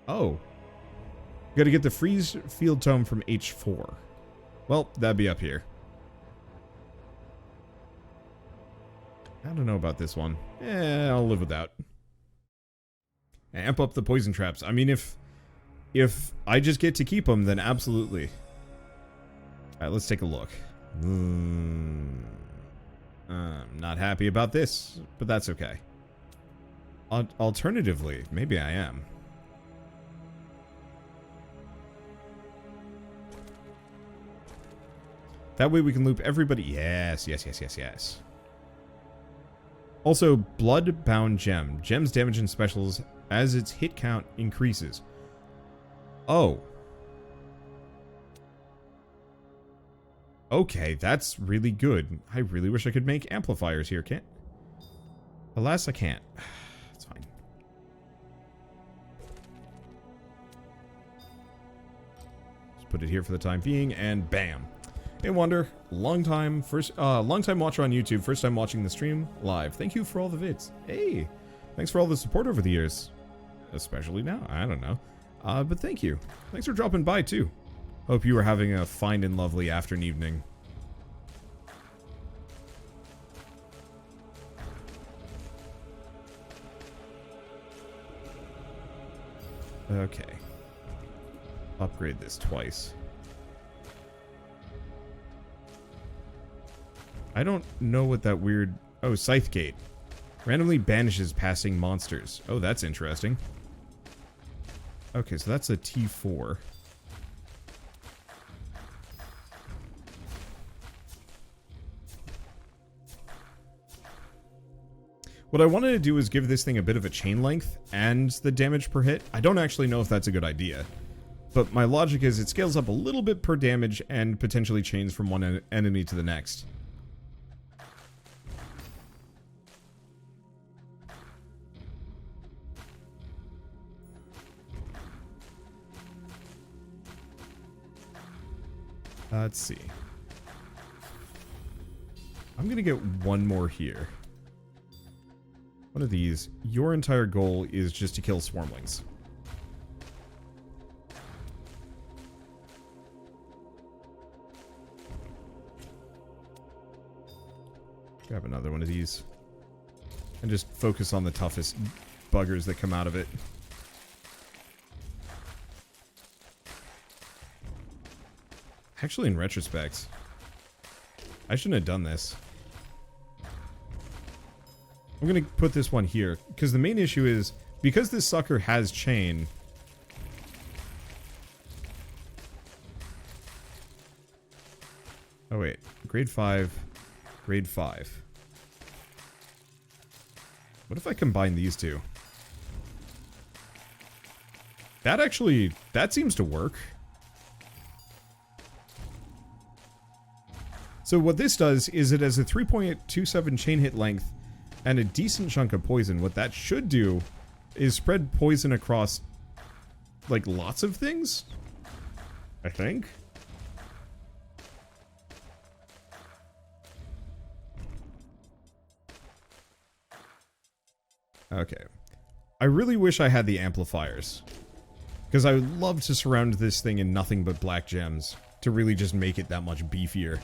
Oh. Gotta get the freeze field tome from H4. Well, that'd be up here. I don't know about this one. I'll live without. Amp up the poison traps. I mean, if I just get to keep them, then absolutely. Alright, let's take a look. I'm not happy about this, but that's okay. Alternatively, maybe I am. That way we can loop everybody. Yes, yes, yes, yes, yes. Also, Blood-bound Gem. Gem's damage and specials as its hit count increases. Oh. Okay, that's really good. I really wish I could make amplifiers here, can't? Alas, I can't. It's fine. Just put it here for the time being, and bam. Hey Wander, long time watcher on YouTube, first time watching the stream live. Thank you for all the vids. Hey, thanks for all the support over the years. Especially now, I don't know. But thank you. Thanks for dropping by too. Hope you were having a fine and lovely afternoon evening. Okay. Upgrade this twice. I don't know what that weird... Oh, Scythe Gate. Randomly banishes passing monsters. Oh, that's interesting. Okay, so that's a T4. What I wanted to do is give this thing a bit of a chain length and the damage per hit. I don't actually know if that's a good idea. But my logic is it scales up a little bit per damage and potentially chains from one enemy to the next. Let's see. I'm gonna get one more here. One of these. Your entire goal is just to kill swarmlings. Grab another one of these. And just focus on the toughest buggers that come out of it. Actually, in retrospect, I shouldn't have done this. I'm gonna put this one here, because the main issue is, because this sucker has chain... Oh wait, grade 5, grade 5. What if I combine these two? That seems to work. So what this does is it has a 3.27 chain hit length and a decent chunk of poison. What that should do is spread poison across, like, lots of things, I think. Okay. I really wish I had the amplifiers, because I would love to surround this thing in nothing but black gems to really just make it that much beefier.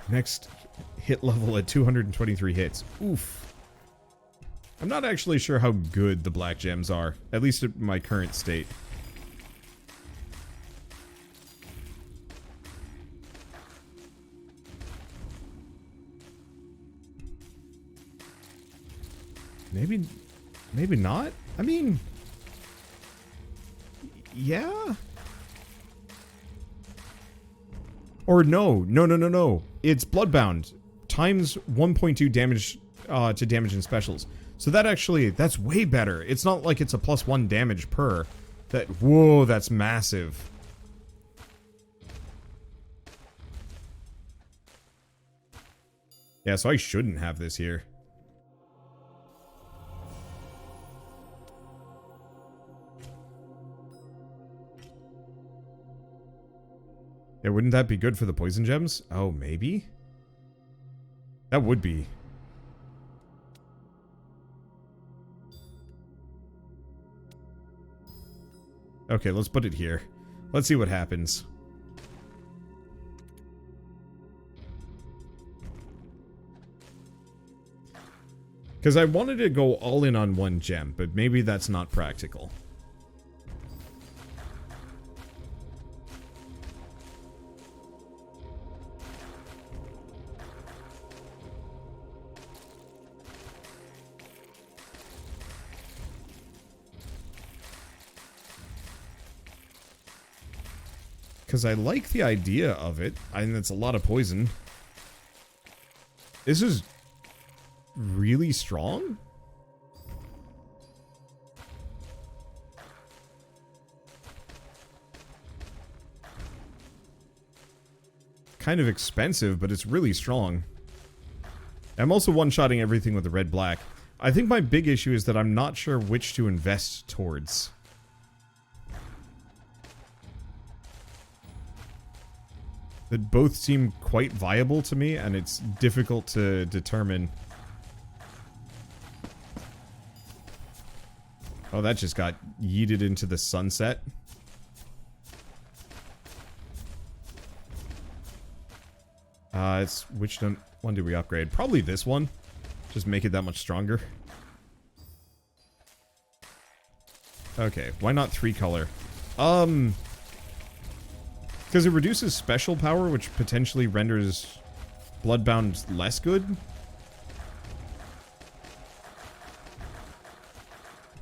Next hit level at 223 hits. Oof. I'm not actually sure how good the black gems are, at least at my current state. Maybe not? I mean... Yeah? Or no. It's Bloodbound. Times 1.2 damage to damage and specials. So that actually, that's way better. It's not like it's a +1 damage per. Whoa, that's massive. Yeah, so I shouldn't have this here. Yeah, wouldn't that be good for the poison gems? Oh, maybe? That would be. Okay, let's put it here. Let's see what happens. Because I wanted to go all in on one gem, but maybe that's not practical. Because I like the idea of it. I mean, it's a lot of poison. This is really strong? Kind of expensive, but it's really strong. I'm also one-shotting everything with the red-black. I think my big issue is that I'm not sure which to invest towards. That both seem quite viable to me, and it's difficult to determine. Oh, that just got yeeted into the sunset. It's which one do we upgrade? Probably this one. Just make it that much stronger. Okay, why not 3-color? Because it reduces special power, which potentially renders Bloodbound less good.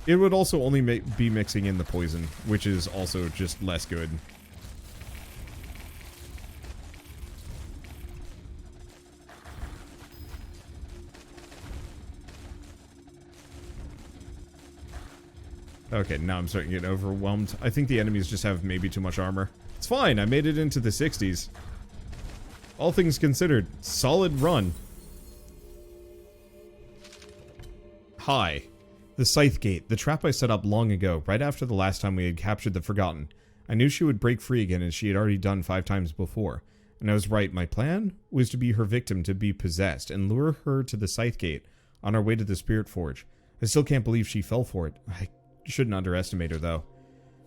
It would also only be mixing in the poison, which is also just less good. Okay, now I'm starting to get overwhelmed. I think the enemies just have maybe too much armor. It's fine, I made it into the 60s. All things considered, solid run. Hi. The Scythe Gate, the trap I set up long ago, right after the last time we had captured the Forgotten. I knew she would break free again as she had already done 5 times before. And I was right, my plan was to be her victim, to be possessed, and lure her to the Scythe Gate on our way to the Spirit Forge. I still can't believe she fell for it. I shouldn't underestimate her, though.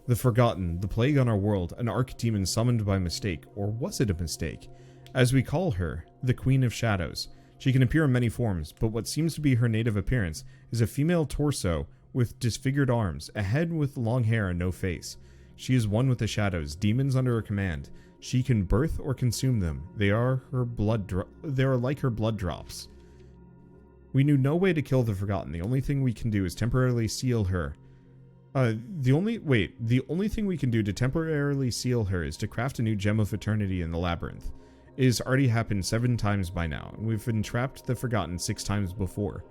The Forgotten, the plague on our world, an archdemon summoned by mistake, or was it a mistake? As we call her, the Queen of Shadows. She can appear in many forms, but what seems to be her native appearance is a female torso with disfigured arms, a head with long hair and no face. She is one with the shadows, demons under her command. She can birth or consume them. They are like her blood drops. We knew no way to kill the Forgotten. The only thing we can do is temporarily seal her. The only thing we can do to temporarily seal her is to craft a new Gem of Eternity in the Labyrinth. It has already happened 7 times by now, and we've entrapped the Forgotten 6 times before.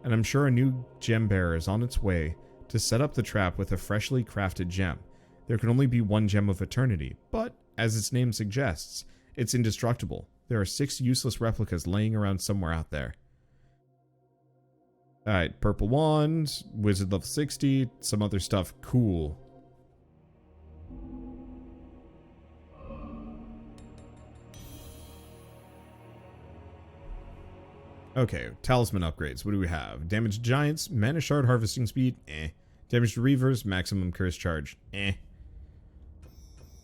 And I'm sure a new gem bearer is on its way to set up the trap with a freshly crafted gem. There can only be one Gem of Eternity, but, as its name suggests, it's indestructible. There are 6 useless replicas laying around somewhere out there. Alright, purple wand, wizard level 60, some other stuff. Cool. Okay, talisman upgrades. What do we have? Damaged giants, mana shard harvesting speed, Damaged reavers, maximum curse charge, Like,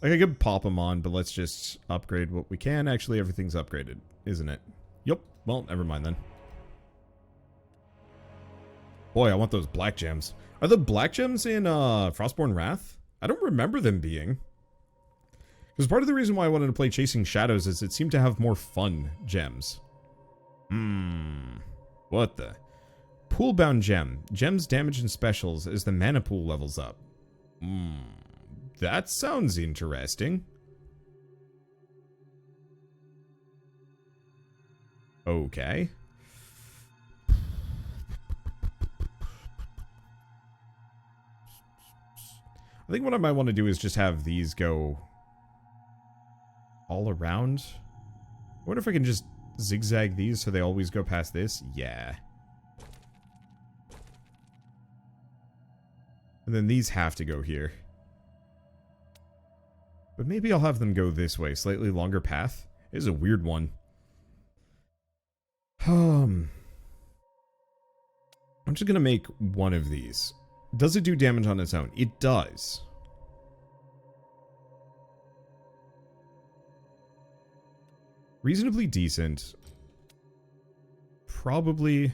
I could pop them on, but let's just upgrade what we can. Actually, everything's upgraded, isn't it? Yup. Well, never mind then. Boy, I want those black gems. Are the black gems in Frostborn Wrath? I don't remember them being. Because part of the reason why I wanted to play Chasing Shadows is it seemed to have more fun gems. What the? Pool-bound gem. Gems damage and specials as the mana pool levels up. That sounds interesting. Okay. I think what I might want to do is just have these go all around. I wonder if I can just zigzag these so they always go past this. Yeah. And then these have to go here. But maybe I'll have them go this way. Slightly longer path. It is a weird one. I'm just going to make one of these. Does it do damage on its own? It does. reasonably decent. Probably...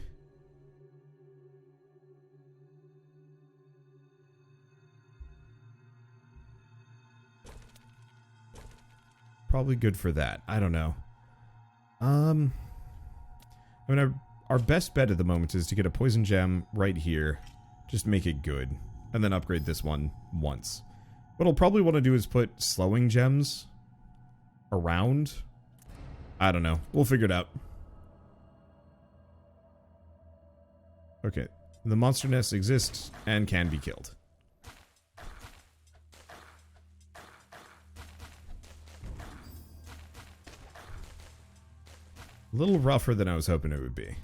Probably good for that. I don't know. I mean, our best bet at the moment is to get a poison gem right here. Just make it good. And then upgrade this one once. What I'll probably want to do is put slowing gems around. I don't know. We'll figure it out. Okay. The monster nests exist and can be killed. A little rougher than I was hoping it would be.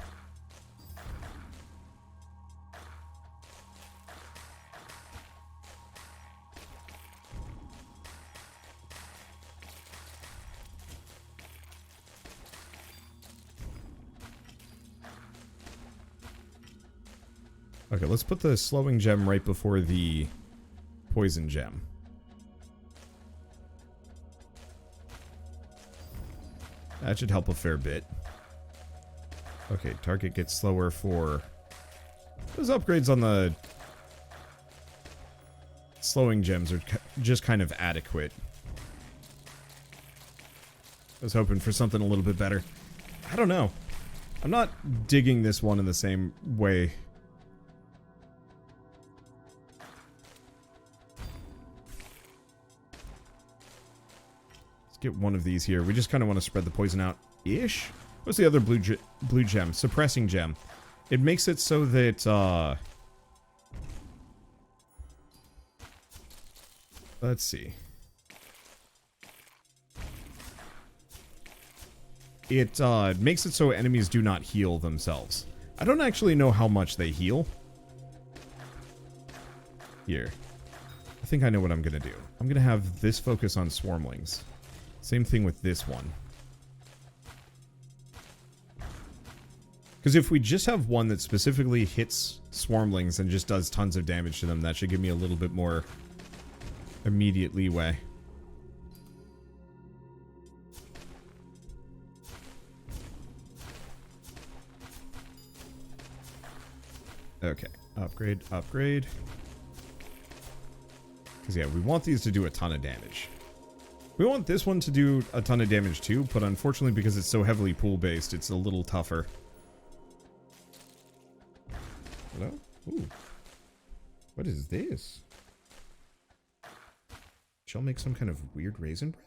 Okay, let's put the slowing gem right before the poison gem. That should help a fair bit. Okay, target gets slower for... Those upgrades on the slowing gems are just kind of adequate. I was hoping for something a little bit better. I don't know. I'm not digging this one in the same way. Let's get one of these here. We just kind of want to spread the poison out-ish. What's the other blue gem? Suppressing gem. It makes it so that, let's see. It makes it so enemies do not heal themselves. I don't actually know how much they heal. Here. I think I know what I'm going to do. I'm going to have this focus on swarmlings. Same thing with this one. Because if we just have one that specifically hits swarmlings and just does tons of damage to them, that should give me a little bit more immediate leeway. Okay, upgrade, upgrade. Because yeah, we want these to do a ton of damage. We want this one to do a ton of damage too, but unfortunately because it's so heavily pool-based, it's a little tougher. Hello? Ooh. What is this? Shall make some kind of weird raisin bread?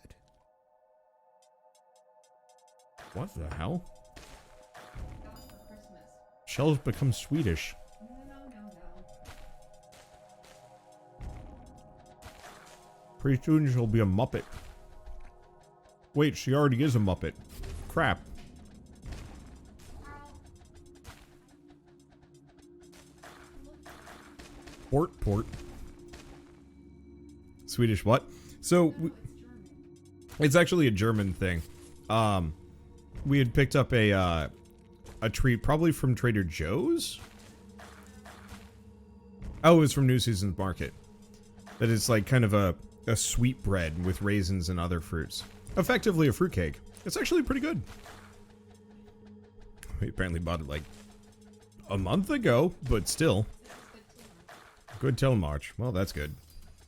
What the hell? Shell's become Swedish. Pretty soon she'll be a Muppet. Wait, she already is a Muppet. Crap. Port. Swedish what? So, it's actually a German thing. We had picked up a treat, probably from Trader Joe's? Oh, it was from New Season's Market. That is like kind of a sweet bread with raisins and other fruits. Effectively a fruitcake. It's actually pretty good. We apparently bought it like a month ago, but still. Good till March. Well, that's good.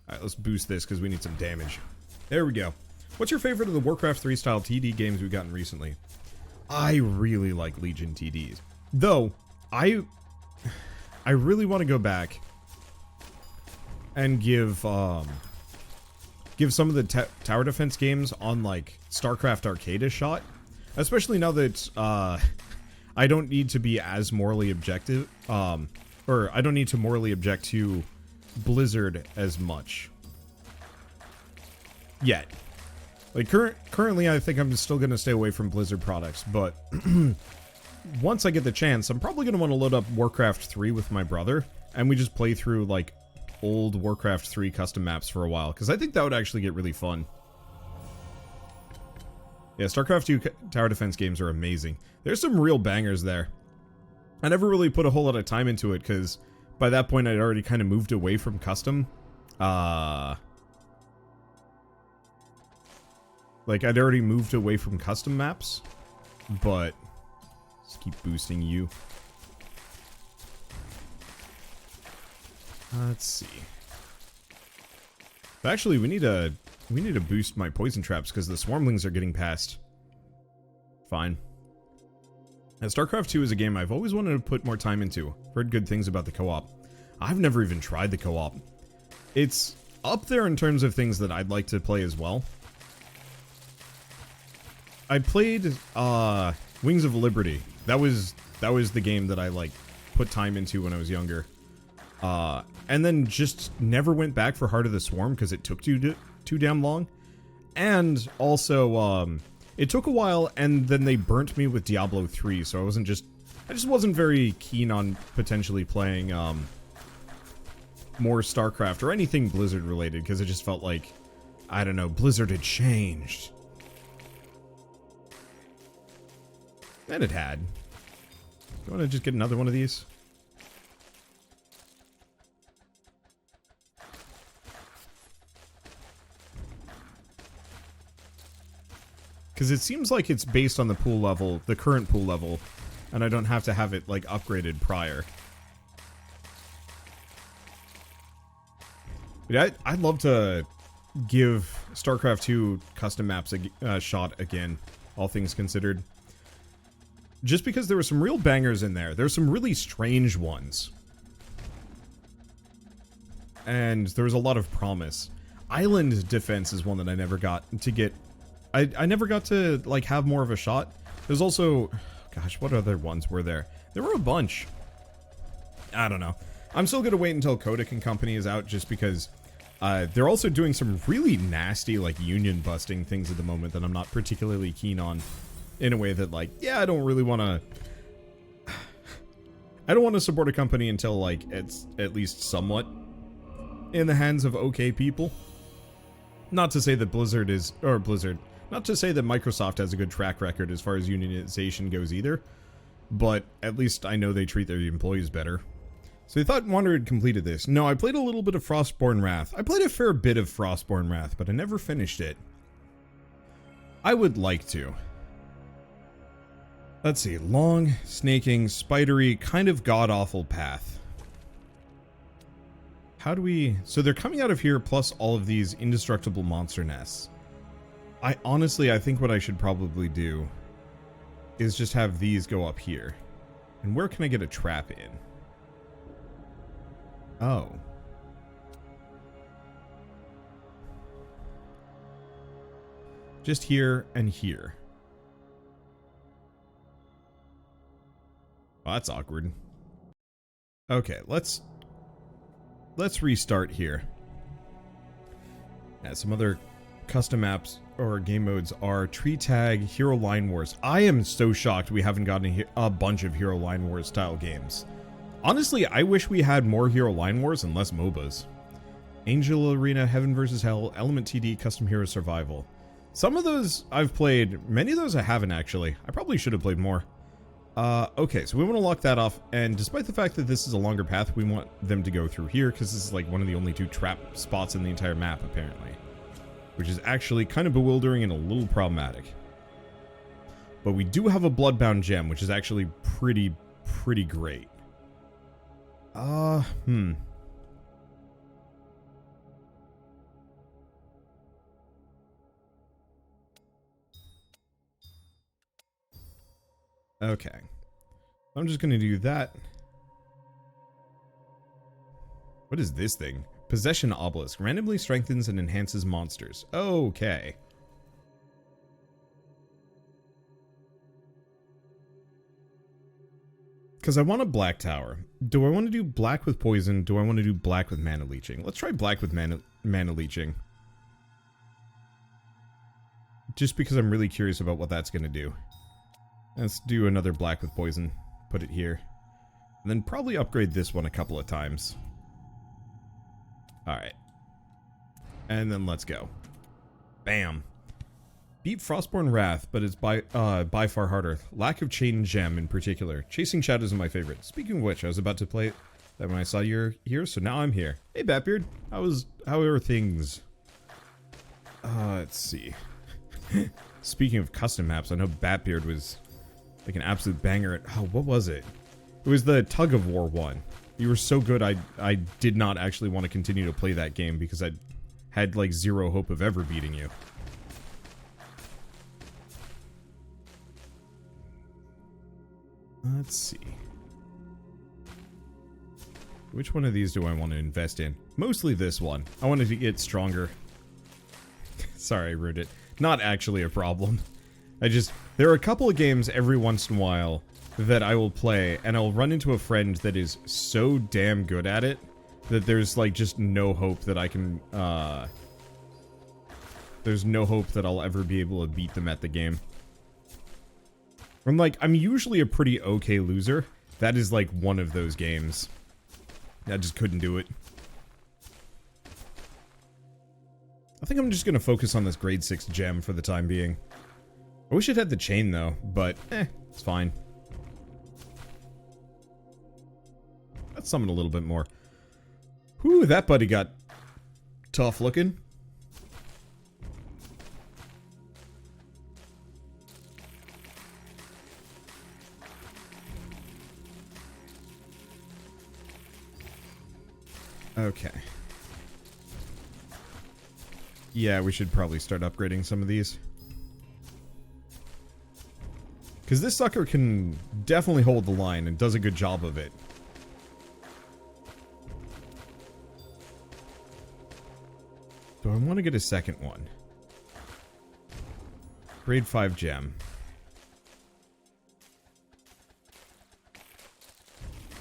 Alright, let's boost this because we need some damage. There we go. What's your favorite of the Warcraft 3 style TD games we've gotten recently? I really like Legion TDs. Though, I really want to go back and give some of the tower defense games on like StarCraft Arcade a shot. Especially now that I don't need to be as morally objective. Or I don't need to morally object to Blizzard as much. Yet. Like, currently I think I'm still going to stay away from Blizzard products, but once I get the chance, I'm probably going to want to load up Warcraft 3 with my brother, and we just play through, like, old Warcraft 3 custom maps for a while, because I think that would actually get really fun. Yeah, StarCraft 2 tower defense games are amazing. There's some real bangers there. I never really put a whole lot of time into it, because by that point I'd already kind of moved away from custom. Like, I'd already moved away from custom maps, but let's keep boosting you. Let's see. But actually, we need to boost my poison traps because the swarmlings are getting past. Fine. Now, StarCraft 2 is a game I've always wanted to put more time into. Heard good things about the co-op. I've never even tried the co-op. It's up there in terms of things that I'd like to play as well. I played Wings of Liberty. That was the game that I like put time into when I was younger. And then just never went back for Heart of the Swarm because it took too damn long. And also, it took a while, and then they burnt me with Diablo 3, so I just wasn't very keen on potentially playing, more StarCraft or anything Blizzard related, because it just felt like, I don't know, Blizzard had changed. And it had. You want to just get another one of these? Because it seems like it's based on the pool level, the current pool level, and I don't have to have it, like, upgraded prior. But I'd love to give StarCraft 2 custom maps a shot again, all things considered. Just because there were some real bangers in there. There's some really strange ones. And there was a lot of promise. Island defense is one that I never got to get. I never got to, like, have more of a shot. There's also... Gosh, what other ones were there? There were a bunch. I don't know. I'm still gonna wait until Kotick and Company is out, just because they're also doing some really nasty, like, union-busting things at the moment that I'm not particularly keen on. In a way that, like, yeah, I don't really want to... I don't want to support a company until, like, it's at least somewhat in the hands of okay people. Not to say that Blizzard is... Or Blizzard... Not to say that Microsoft has a good track record as far as unionization goes either, but at least I know they treat their employees better. So I thought Wander had completed this. No, I played a little bit of Frostborn Wrath. I played a fair bit of Frostborn Wrath, but I never finished it. I would like to. Let's see. Long, snaking, spidery, kind of god-awful path. How do we... So they're coming out of here plus all of these indestructible monster nests. I think what I should probably do is just have these go up here. And where can I get a trap in? Oh. Just here and here. Well, that's awkward. Okay, let's restart here. Yeah, some other custom maps or game modes are Tree Tag, Hero Line Wars. I am so shocked we haven't gotten a bunch of Hero Line Wars style games. Honestly, I wish we had more Hero Line Wars and less MOBAs. Angel Arena, Heaven vs. Hell, Element TD, Custom Hero Survival. Some of those I've played, many of those I haven't actually. I probably should have played more. Okay, so we want to lock that off, and despite the fact that this is a longer path, we want them to go through here, because this is like one of the only 2 trap spots in the entire map, apparently. Which is actually kind of bewildering and a little problematic. But we do have a Bloodbound gem, which is actually pretty great. Okay. I'm just gonna do that. What is this thing? Possession Obelisk. Randomly strengthens and enhances monsters. Okay. Because I want a black tower. Do I want to do black with poison? Do I want to do black with mana leeching? Let's try black with mana leeching. Just because I'm really curious about what that's going to do. Let's do another black with poison. Put it here. And then probably upgrade this one a couple of times. Alright. And then let's go. Bam. Beat Frostborn Wrath, but it's by far harder. Lack of Chain Gem in particular. Chasing Shadows is my favorite. Speaking of which, I was about to play that when I saw you're here, so now I'm here. Hey Batbeard, how are things? Let's see. Speaking of custom maps, I know Batbeard was like an absolute banger at... Oh, what was it? It was the Tug of War one. You were so good, I did not actually want to continue to play that game because I had like zero hope of ever beating you. Let's see. Which one of these do I want to invest in? Mostly this one. I wanted to get stronger. Sorry, I ruined it. Not actually a problem. There are a couple of games every once in a while that I will play, and I'll run into a friend that is so damn good at it that there's like just no hope that I can, there's no hope that I'll ever be able to beat them at the game. I'm usually a pretty okay loser. That is like one of those games. I just couldn't do it. I think I'm just gonna focus on this grade 6 gem for the time being. I wish it had the chain though, but it's fine. Let's summon a little bit more. Whew, that buddy got tough looking. Okay. Yeah, we should probably start upgrading some of these. Because this sucker can definitely hold the line and does a good job of it. Do I want to get a second one? Grade 5 gem.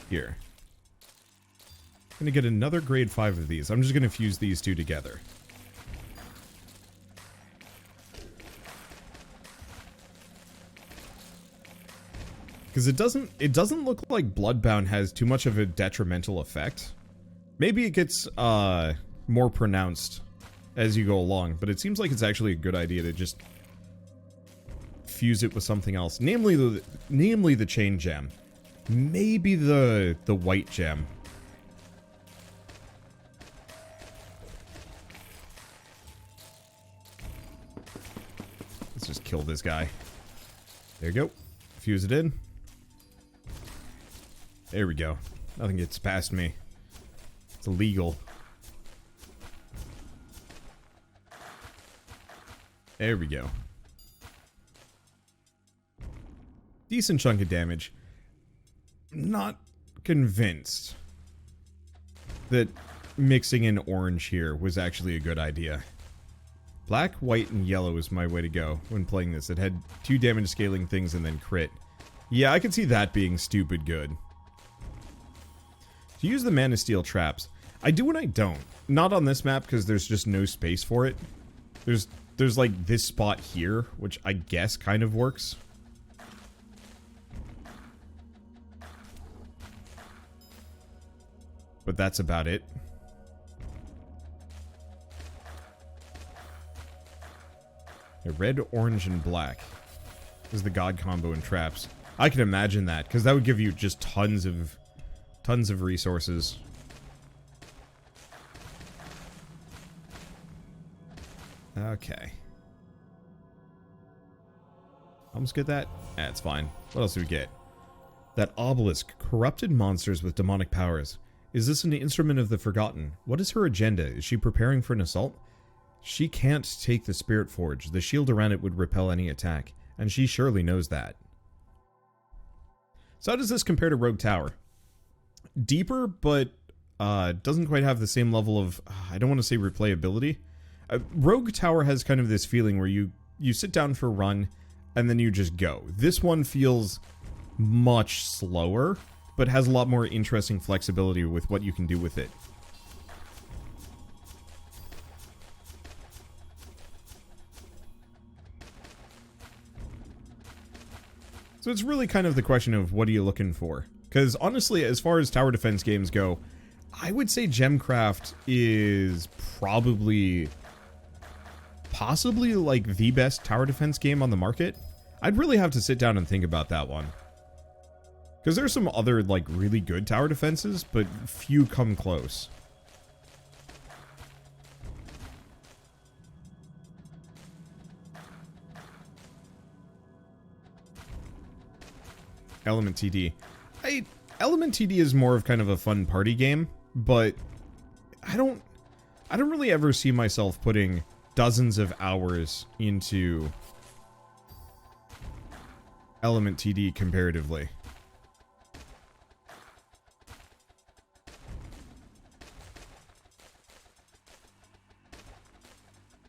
Here. I'm going to get another grade 5 of these. I'm just going to fuse these two together. Because it doesn't look like Bloodbound has too much of a detrimental effect. Maybe it gets more pronounced as you go along, but it seems like it's actually a good idea to just fuse it with something else. Namely the chain gem. Maybe the white gem. Let's just kill this guy. There you go. Fuse it in. There we go. Nothing gets past me. It's illegal. There we go. Decent chunk of damage. Not convinced that mixing in orange here was actually a good idea. Black, white, and yellow is my way to go when playing this. It had 2 damage scaling things and then crit. Yeah, I could see that being stupid good. To use the Mana Steel traps. I do and I don't. Not on this map because there's just no space for it. There's like this spot here, which I guess kind of works. But that's about it. Red, orange, and black is the god combo in traps. I can imagine that, because that would give you just tons of resources. Okay. Almost get that? It's fine. What else do we get? That obelisk. Corrupted monsters with demonic powers. Is this an instrument of the Forgotten? What is her agenda? Is she preparing for an assault? She can't take the Spirit Forge. The shield around it would repel any attack. And she surely knows that. So how does this compare to Rogue Tower? Deeper, but doesn't quite have the same level of, I don't want to say replayability. Rogue Tower has kind of this feeling where you sit down for a run, and then you just go. This one feels much slower, but has a lot more interesting flexibility with what you can do with it. So it's really kind of the question of what are you looking for? Because honestly, as far as tower defense games go, I would say Gemcraft is possibly like the best tower defense game on the market. I'd really have to sit down and think about that one. Because there's some other like really good tower defenses, but few come close. Element TD. Element TD is more of kind of a fun party game, but I don't really ever see myself putting dozens of hours into Element TD comparatively.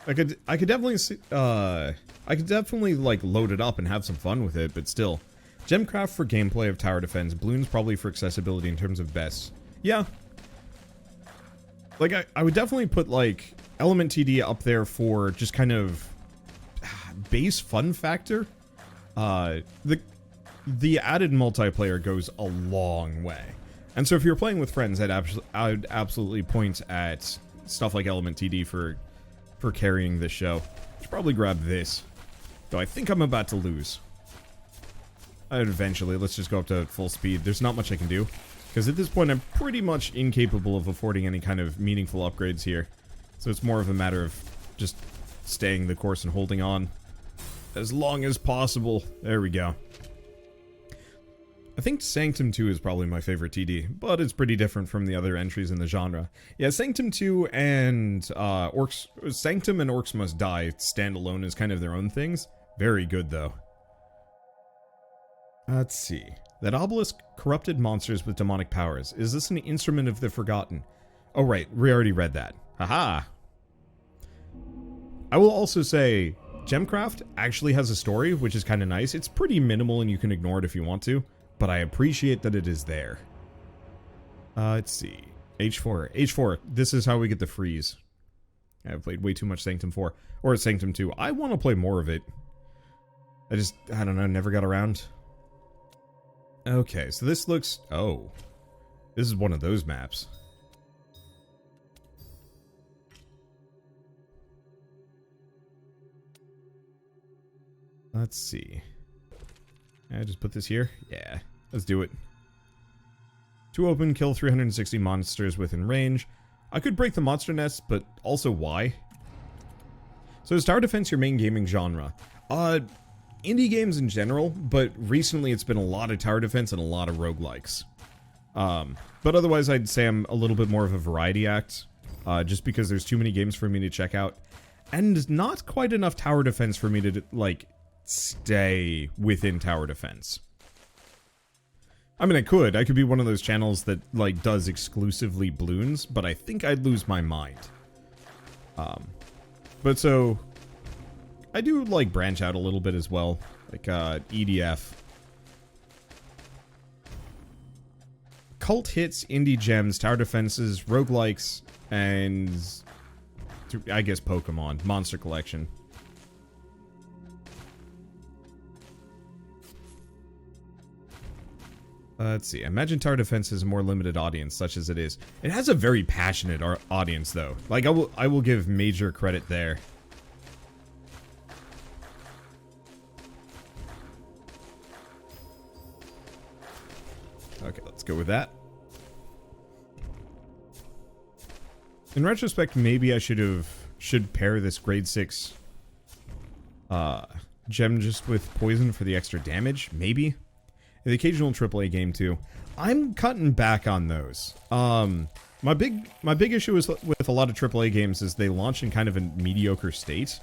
I could definitely see, I could definitely like load it up and have some fun with it, but still. Gemcraft for gameplay of tower defense, Bloons probably for accessibility in terms of best. Yeah. Like, I would definitely put, like, Element TD up there for just kind of base fun factor. The added multiplayer goes a long way. And so if you're playing with friends, I'd absolutely point at stuff like Element TD for carrying this show. Should probably grab this. Though I think I'm about to lose. Eventually, let's just go up to full speed. There's not much I can do. Because at this point, I'm pretty much incapable of affording any kind of meaningful upgrades here. So it's more of a matter of just staying the course and holding on as long as possible. There we go. I think Sanctum 2 is probably my favorite TD, but it's pretty different from the other entries in the genre. Yeah, Sanctum 2 and Sanctum and Orcs Must Die stand alone as kind of their own things. Very good, though. Let's see. That obelisk corrupted monsters with demonic powers. Is this an instrument of the Forgotten? Oh, right. We already read that. Haha. I will also say, Gemcraft actually has a story, which is kind of nice. It's pretty minimal and you can ignore it if you want to, but I appreciate that it is there. Let's see. H4. H4. This is how we get the freeze. I've played way too much Sanctum 4. Or Sanctum 2. I want to play more of it. I don't know, never got around. Okay, so this looks... Oh. This is one of those maps. Let's see. I just put this here? Yeah, let's do it. 2 open, kill 360 monsters within range. I could break the monster nest, but also why? So is tower defense your main gaming genre? Indie games in general, but recently it's been a lot of tower defense and a lot of roguelikes. But otherwise I'd say I'm a little bit more of a variety act, just because there's too many games for me to check out, and not quite enough tower defense for me to, like, stay within tower defense. I mean, I could be one of those channels that, like, does exclusively Bloons, but I think I'd lose my mind. But so... I do, like, branch out a little bit as well. Like, EDF. Cult hits, indie gems, tower defenses, roguelikes, and... I guess Pokemon. Monster collection. Let's see. Imagine tower defense has a more limited audience, such as it is. It has a very passionate audience, though. Like, I will give major credit there. Okay, let's go with that. In retrospect, maybe I should pair this grade 6 gem just with poison for the extra damage, maybe. The occasional AAA game too. I'm cutting back on those. My big issue is with a lot of AAA games is they launch in kind of a mediocre state,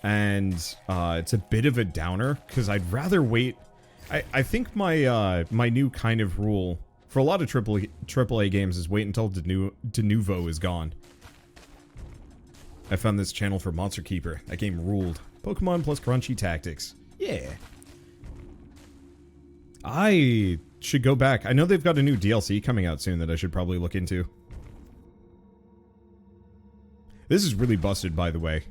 and it's a bit of a downer because I'd rather wait. I think my my new kind of rule for a lot of AAA games is wait until de nouveau is gone. I found this channel for Monster Keeper. That game ruled. Pokemon plus crunchy tactics. Yeah. I should go back. I know they've got a new DLC coming out soon that I should probably look into. This is really busted, by the way.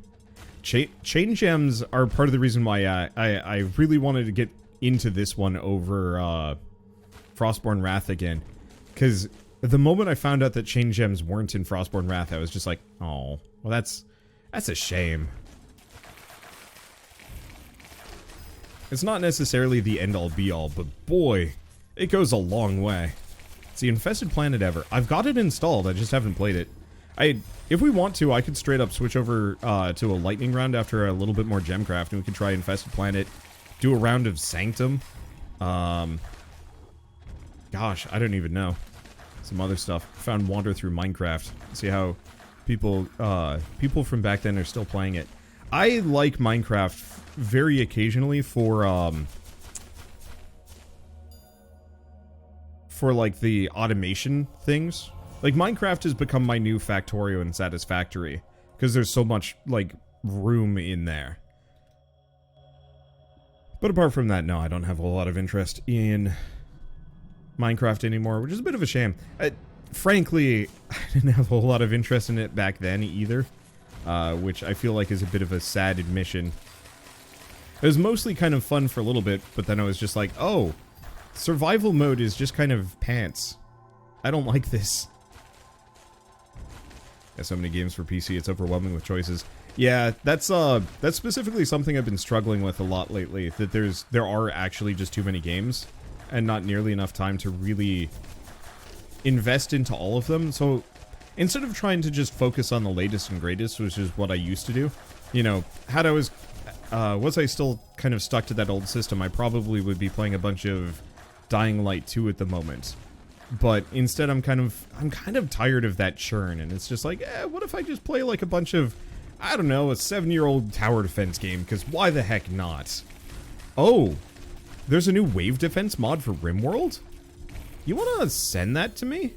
Chain gems are part of the reason why I really wanted to get into this one over Frostborn Wrath again. Because the moment I found out that chain gems weren't in Frostborn Wrath, I was just like, oh, well that's a shame. It's not necessarily the end-all be-all, but boy, it goes a long way. It's the infested planet ever. I've got it installed, I just haven't played it. If we want to, I could straight up switch over to a lightning round after a little bit more Gemcraft, and we could try infested planet, do a round of Sanctum. gosh, I don't even know. Some other stuff. Found Wander through Minecraft. See how people from back then are still playing it. I like Minecraft very occasionally for like the automation things. Like Minecraft has become my new Factorio and Satisfactory because there's so much like room in there. But apart from that, no, I don't have a lot of interest in Minecraft anymore, which is a bit of a shame. Frankly, I didn't have a whole lot of interest in it back then either, which I feel like is a bit of a sad admission. It was mostly kind of fun for a little bit, but then I was just like, oh, survival mode is just kind of pants. I don't like this. Yeah, so many games for PC, it's overwhelming with choices. Yeah, that's specifically something I've been struggling with a lot lately, that there are actually just too many games, and not nearly enough time to really invest into all of them. So, instead of trying to just focus on the latest and greatest, which is what I used to do, you know, was I still kind of stuck to that old system, I probably would be playing a bunch of Dying Light 2 at the moment. But instead I'm kind of tired of that churn, and it's just like, what if I just play like a bunch of, I don't know, a 7-year-old tower defense game, because why the heck not? Oh, there's a new wave defense mod for RimWorld? You want to send that to me?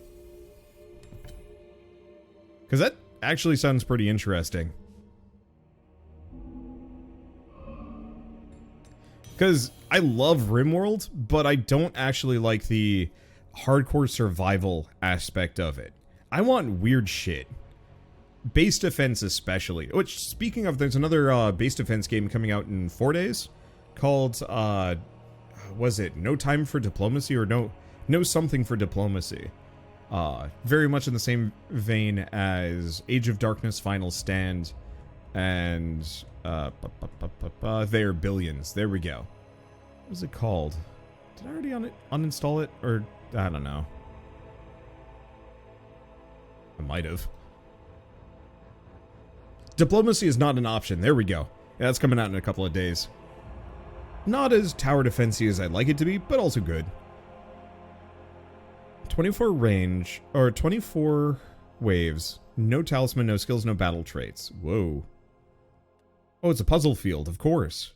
Because that actually sounds pretty interesting. Because I love RimWorld, but I don't actually like the hardcore survival aspect of it. I want weird shit. Base defense especially. Which, speaking of, there's another base defense game coming out in 4 days called, was it No Time for Diplomacy or No Something for Diplomacy. Very much in the same vein as Age of Darkness Final Stand and They Are Billions. There we go. What was it called? Did I already uninstall it? Or, I don't know. I might have. Diplomacy is not an option. There we go. Yeah, that's coming out in a couple of days. Not as tower defensey as I'd like it to be, but also good. 24 range, or 24 waves. No talisman, no skills, no battle traits. Whoa. Oh, it's a puzzle field, of course.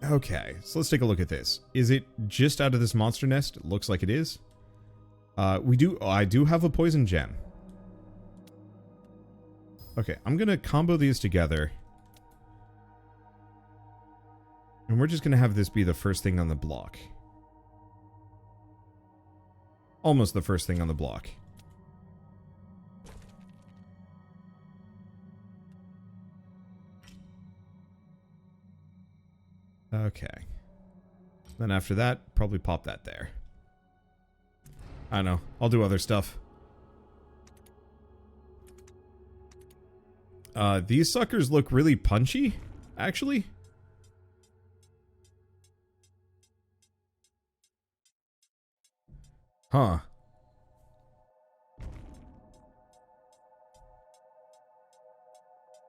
Okay, so let's take a look at this. Is it just out of this monster nest? It looks like it is. I do have a poison gem. Okay, I'm gonna combo these together. And we're just gonna have this be the first thing on the block. Almost the first thing on the block. Okay. Then after that, probably pop that there. I don't know. I'll do other stuff. These suckers look really punchy, actually. Huh.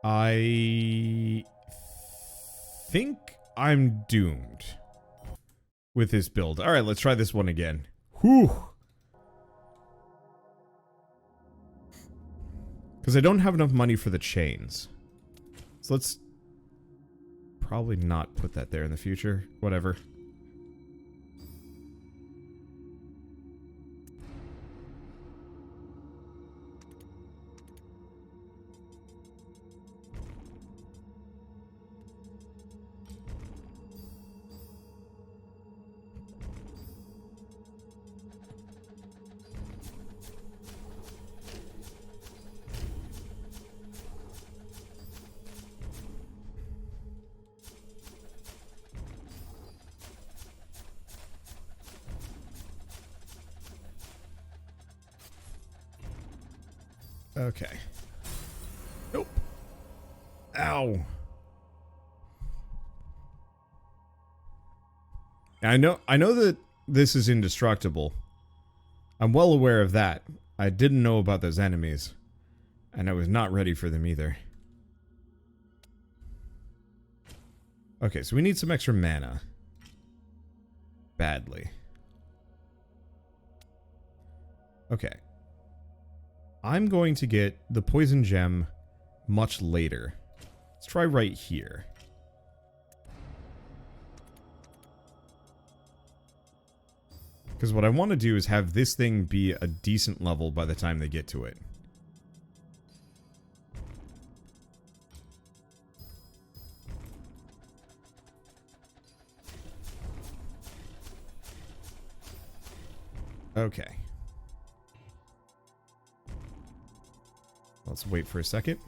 I think I'm doomed with this build. Alright, let's try this one again. Whew. Because I don't have enough money for the chains. So let's probably not put that there in the future. Whatever. Okay. Nope. Ow. I know that this is indestructible. I'm well aware of that. I didn't know about those enemies. And I was not ready for them either. Okay, so we need some extra mana. badly. Okay. I'm going to get the poison gem much later. Let's try right here. Because what I want to do is have this thing be a decent level by the time they get to it. Okay. Let's wait for a second.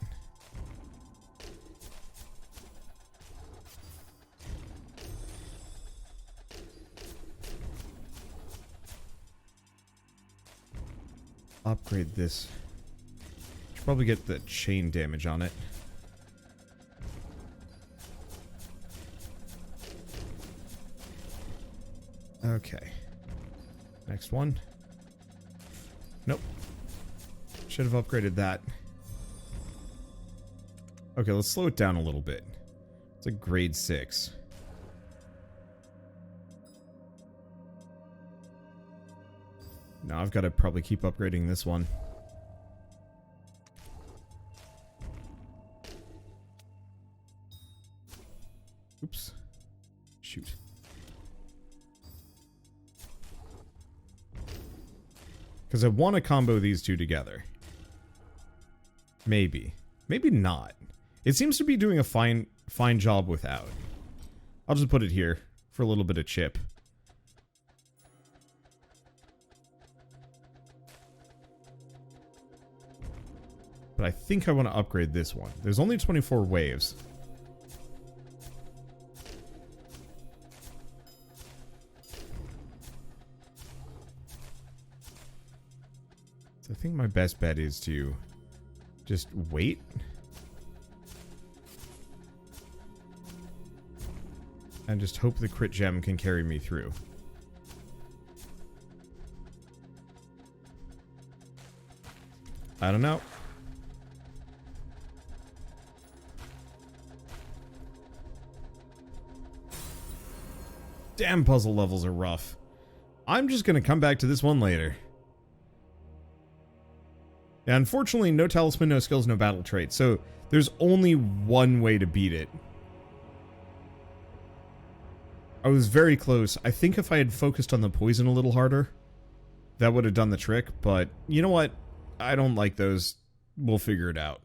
Upgrade this. Should probably get the chain damage on it. Okay. Next one. Nope. Should have upgraded that. Okay, let's slow it down a little bit. It's a grade 6. Now I've got to probably keep upgrading this one. Oops. Shoot. Because I want to combo these two together. Maybe. Maybe not. It seems to be doing a fine job without. I'll just put it here for a little bit of chip. But I think I want to upgrade this one. There's only 24 waves. So I think my best bet is to just wait. And just hope the crit gem can carry me through. I don't know. Damn, puzzle levels are rough. I'm just gonna come back to this one later. Yeah, unfortunately, no talisman, no skills, no battle trait. So there's only one way to beat it. I was very close. I think if I had focused on the poison a little harder, that would have done the trick. But you know what? I don't like those. We'll figure it out.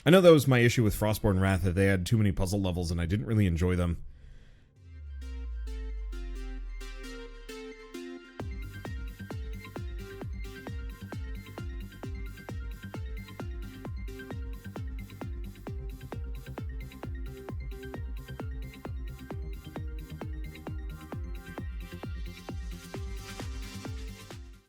I know that was my issue with Frostborn Wrath, that they had too many puzzle levels and I didn't really enjoy them.